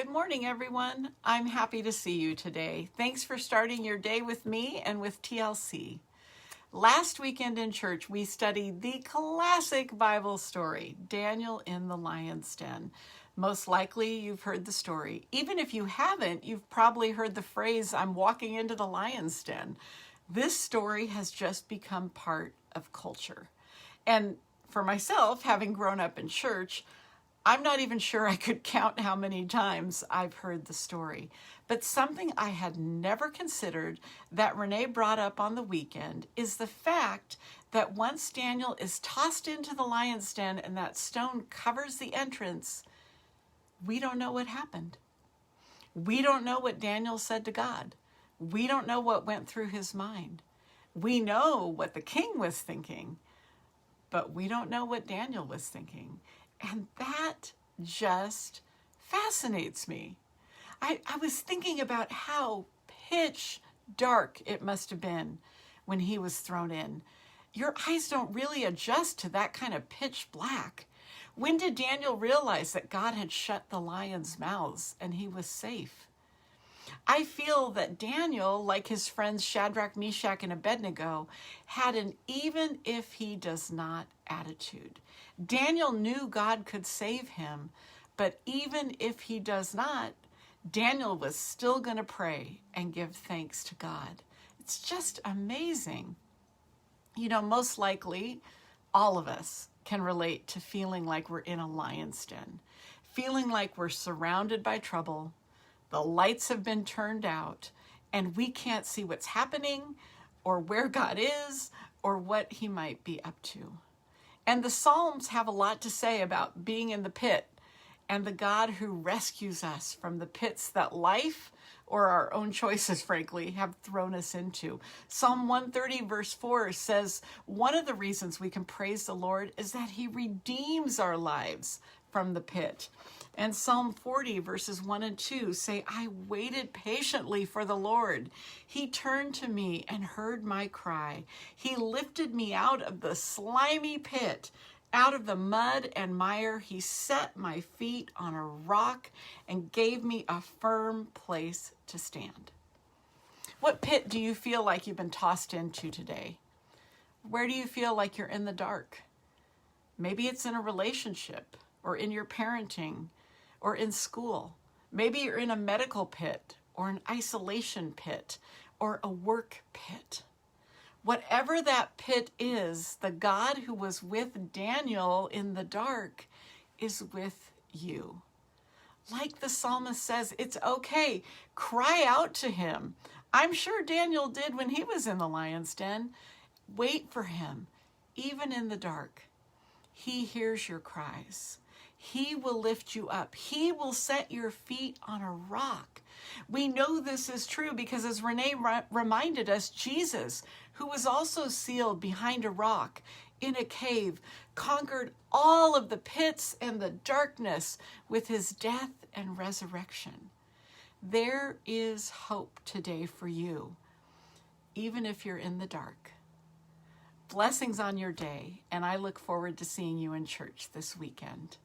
Good morning, everyone. I'm happy to see you today. Thanks for starting your day with me and with TLC. Last weekend in church, we studied the classic Bible story, Daniel in the lion's den. Most likely you've heard the story. Even if you haven't, you've probably heard the phrase, "I'm walking into the lion's den." This story has just become part of culture. And for myself, having grown up in church, I'm not even sure I could count how many times I've heard the story. But something I had never considered that Renee brought up on the weekend is the fact that once Daniel is tossed into the lion's den and that stone covers the entrance, we don't know what happened. We don't know what Daniel said to God. We don't know what went through his mind. We know what the king was thinking, but we don't know what Daniel was thinking. And that just fascinates me. I was thinking about how pitch dark it must have been when he was thrown in. Your eyes don't really adjust to that kind of pitch black. When did Daniel realize that God had shut the lions' mouths and he was safe? I feel that Daniel, like his friends Shadrach, Meshach, and Abednego, had an even if he does not attitude. Daniel knew God could save him, but even if he does not, Daniel was still going to pray and give thanks to God. It's just amazing. You know, most likely, all of us can relate to feeling like we're in a lion's den, feeling like we're surrounded by trouble. The lights have been turned out, and we can't see what's happening or where God is or what he might be up to. And the Psalms have a lot to say about being in the pit and the God who rescues us from the pits that life or our own choices, frankly, have thrown us into. Psalm 130 verse 4 says, one of the reasons we can praise the Lord is that he redeems our lives from the pit. And Psalm 40 verses 1 and 2 say, I waited patiently for the Lord. He turned to me and heard my cry. He lifted me out of the slimy pit, out of the mud and mire. He set my feet on a rock and gave me a firm place to stand. What pit do you feel like you've been tossed into today? Where do you feel like you're in the dark? Maybe it's in a relationship or in your parenting or in school. Maybe you're in a medical pit or an isolation pit or a work pit. Whatever that pit is, the God who was with Daniel in the dark is with you. Like the psalmist says, it's okay. Cry out to him. I'm sure Daniel did when he was in the lion's den. Wait for him, even in the dark. He hears your cries. He will lift you up. He will set your feet on a rock. We know this is true because, as Renee reminded us, Jesus, who was also sealed behind a rock in a cave, conquered all of the pits and the darkness with his death and resurrection. There is hope today for you, even if you're in the dark. Blessings on your day, and I look forward to seeing you in church this weekend.